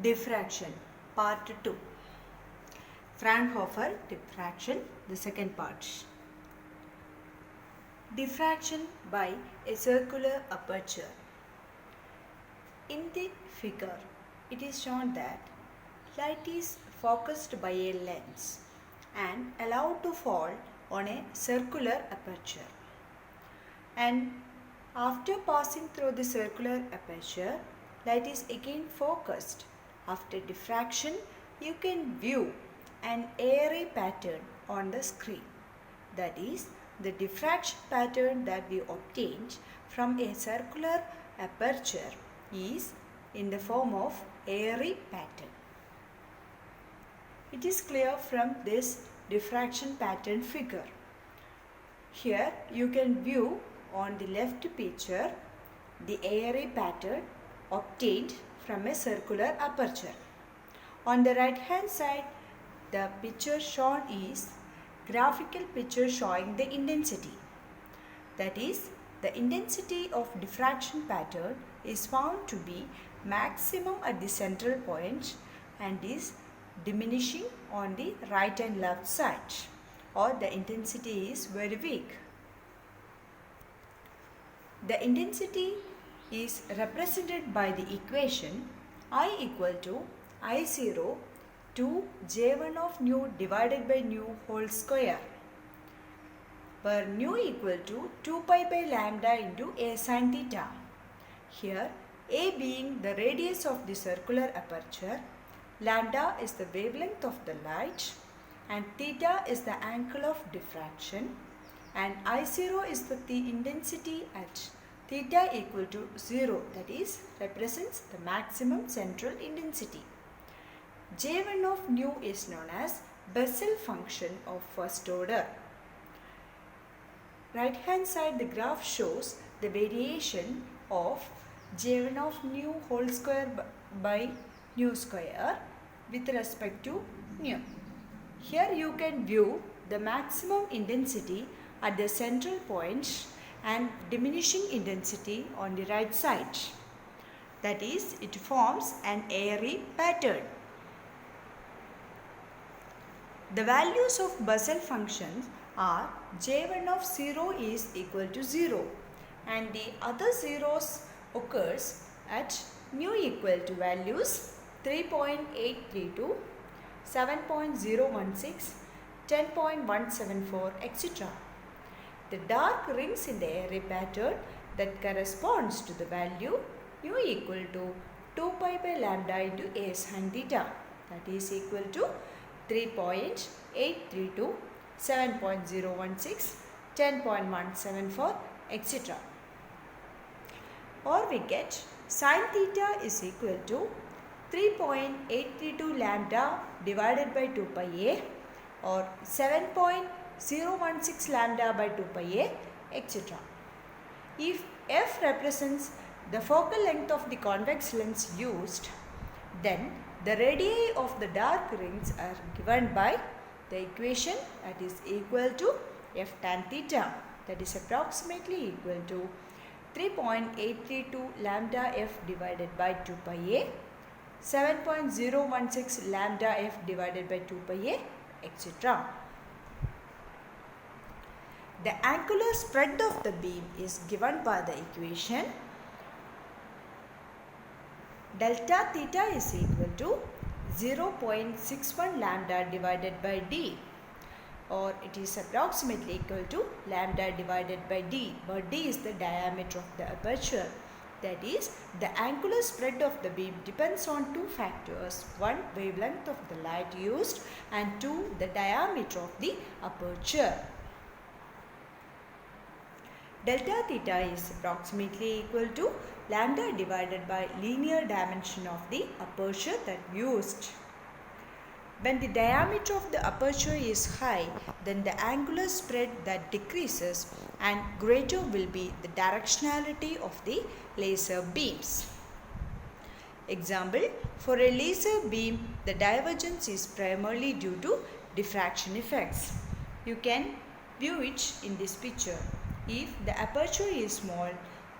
Diffraction, Part 2. Fraunhofer diffraction, the second part. Diffraction by a circular aperture. In the figure, it is shown that light is focused by a lens and allowed to fall on a circular aperture. And after passing through the circular aperture, light is again focused. After diffraction, you can view an airy pattern on the screen. That is, the diffraction pattern that we obtained from a circular aperture is in the form of airy pattern. It is clear from this diffraction pattern figure. Here you can view on the left picture the airy pattern obtained from a circular aperture. On the right hand side, the picture shown is graphical picture showing the intensity. That is, the intensity of diffraction pattern is found to be maximum at the central point and is diminishing on the right and left side, or the intensity is very weak. The intensity is represented by the equation I equal to I0 to J1 of nu divided by nu whole square, where nu equal to 2 pi by lambda into a sin theta. Here a being the radius of the circular aperture, lambda is the wavelength of the light, and theta is the angle of diffraction, and I0 is the intensity at theta equal to 0, that is represents the maximum central intensity. J1 of nu is known as Bessel function of first order. Right hand side the graph shows the variation of J1 of nu whole square by nu square with respect to nu. Here you can view the maximum intensity at the central point and diminishing intensity on the right side. That is, it forms an airy pattern. The values of Bessel functions are J1 of 0 is equal to 0 and the other zeros occurs at nu equal to values 3.832, 7.016, 10.174, etc. The dark rings in the airy pattern that corresponds to the value nu equal to 2 pi by lambda into a sin theta, that is equal to 3.832, 7.016, 10.174, etc. Or we get sin theta is equal to 3.832 lambda divided by 2 pi a, or 7.016 lambda by 2 pi a, etc. If f represents the focal length of the convex lens used, then the radii of the dark rings are given by the equation that is equal to f tan theta, that is approximately equal to 3.832 lambda f divided by 2 pi a, 7.016 lambda f divided by 2 pi a, etc. The angular spread of the beam is given by the equation delta theta is equal to 0.61 lambda divided by d, or it is approximately equal to lambda divided by d, where d is the diameter of the aperture. That is, the angular spread of the beam depends on two factors: one, wavelength of the light used, and two, the diameter of the aperture. Delta theta is approximately equal to lambda divided by linear dimension of the aperture that used. When the diameter of the aperture is high, then the angular spread that decreases and greater will be the directionality of the laser beams. Example, for a laser beam, the divergence is primarily due to diffraction effects. You can view it in this picture. If the aperture is small,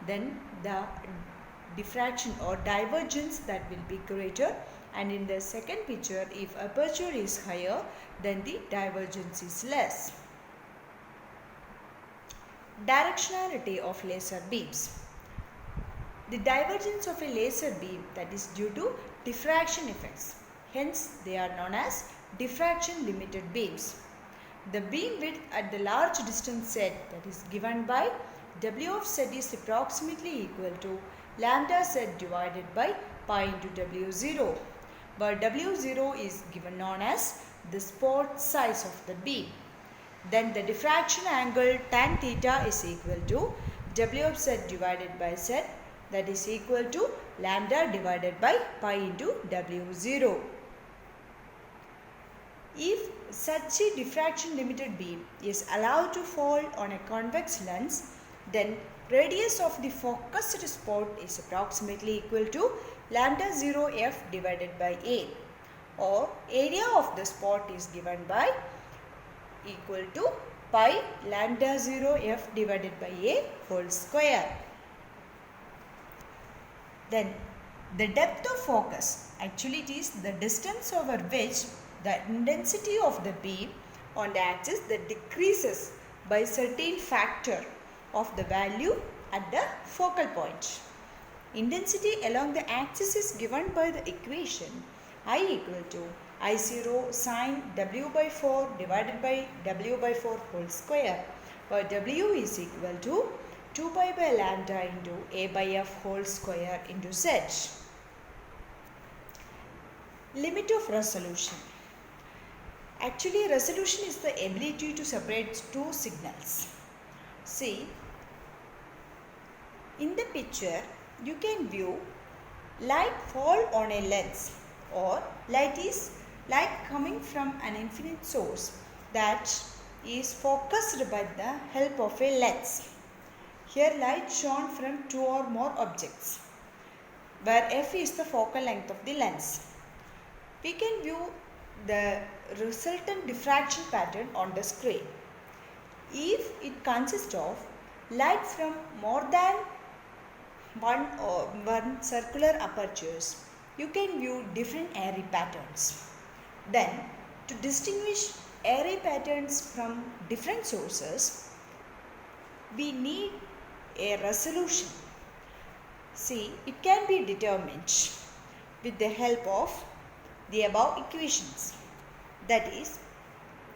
then the diffraction or divergence that will be greater, and in the second picture, if aperture is higher, then the divergence is less. Directionality of laser beams. The divergence of a laser beam, that is due to diffraction effects. Hence, they are known as diffraction limited beams. The beam width at the large distance z, that is given by W of z, is approximately equal to lambda z divided by pi into W0, where W0 is given known as the spot size of the beam. Then the diffraction angle tan theta is equal to W of z divided by z, that is equal to lambda divided by pi into W0. If such a diffraction limited beam is allowed to fall on a convex lens, then radius of the focused spot is approximately equal to lambda 0 f divided by a, or area of the spot is given by equal to pi lambda 0 f divided by a whole square. Then the depth of focus, actually it is the distance over which the intensity of the beam on the axis that decreases by certain factor of the value at the focal point. Intensity along the axis is given by the equation I equal to I0 sine W by 4 divided by W by 4 whole square, where W is equal to 2 pi by lambda into A by F whole square into Z. Limit of resolution. Actually, resolution is the ability to separate two signals. See, in the picture, you can view light fall on a lens, or light coming from an infinite source that is focused by the help of a lens. Here light shone from two or more objects, where f is the focal length of the lens. We can view the resultant diffraction pattern on the screen. If it consists of light from more than one circular apertures, you can view different airy patterns. Then, to distinguish airy patterns from different sources, we need a resolution. See, it can be determined with the help of the above equations. That is,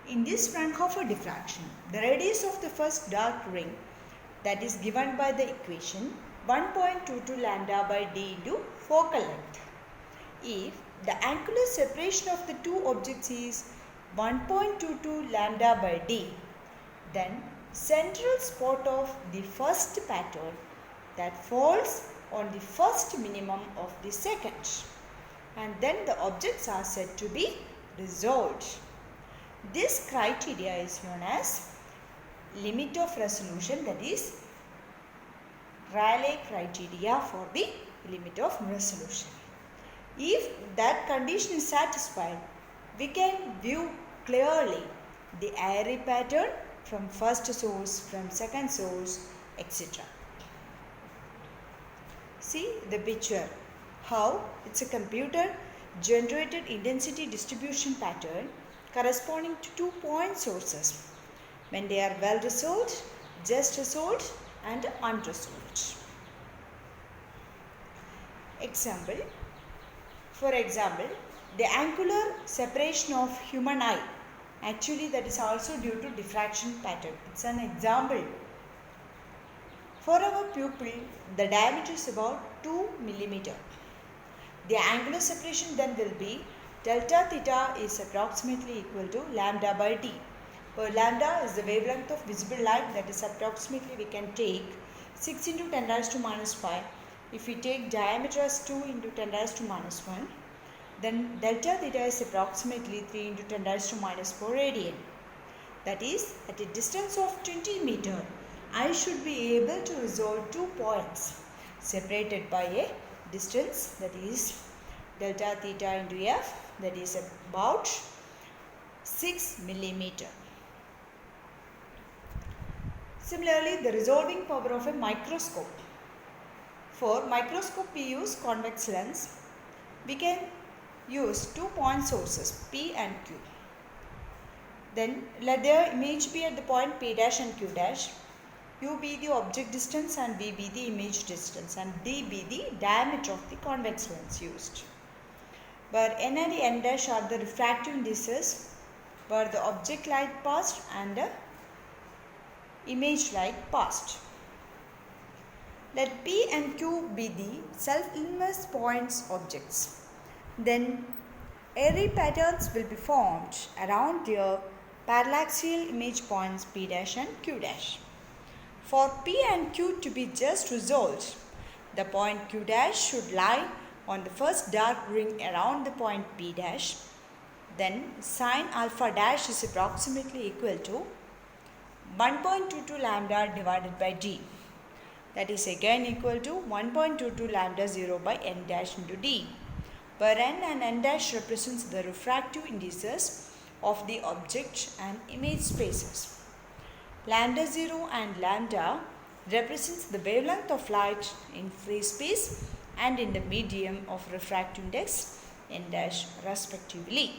in this Fraunhofer diffraction, the radius of the first dark ring, that is given by the equation 1.22 lambda by d into focal length. If the angular separation of the two objects is 1.22 lambda by d, then central spot of the first pattern that falls on the first minimum of the second, and then the objects are said to be resolved. This criteria is known as limit of resolution, that is Rayleigh criteria for the limit of resolution. If that condition is satisfied, we can view clearly the airy pattern from first source, from second source, etc. See the picture, how it's a computer generated intensity distribution pattern corresponding to 2 point sources when they are well resolved, just resolved and unresolved. Example. For example, the angular separation of human eye, actually that is also due to diffraction pattern. It's an example. For our pupil, the diameter is about 2 mm. The angular separation then will be delta theta is approximately equal to lambda by d, where lambda is the wavelength of visible light, that is approximately we can take 6 into 10 raised to minus 5. If we take diameter as 2 into 10 raised to minus 1, then delta theta is approximately 3 into 10 raised to minus 4 radian. That is, at a distance of 20 meter, I should be able to resolve 2 points separated by a distance, that is delta theta into f, that is about 6 millimeter. Similarly, the resolving power of a microscope. For microscope we use convex lens. We can use 2 point sources P and Q. Then let their image be at the point P dash and Q dash. U be the object distance and V be the image distance, and D be the diameter of the convex lens used. Where N and N dash are the refractive indices where the object light passed and the image light passed. Let P and Q be the self-inverse points objects. Then airy patterns will be formed around their parallaxial image points P dash and Q dash. For P and Q to be just resolved, the point Q dash should lie on the first dark ring around the point P dash. Then sin alpha dash is approximately equal to 1.22 lambda divided by D. That is again equal to 1.22 lambda 0 by n dash into D, where n and n dash represents the refractive indices of the object and image spaces. Lambda 0 and lambda represents the wavelength of light in free space and in the medium of refractive index n dash respectively.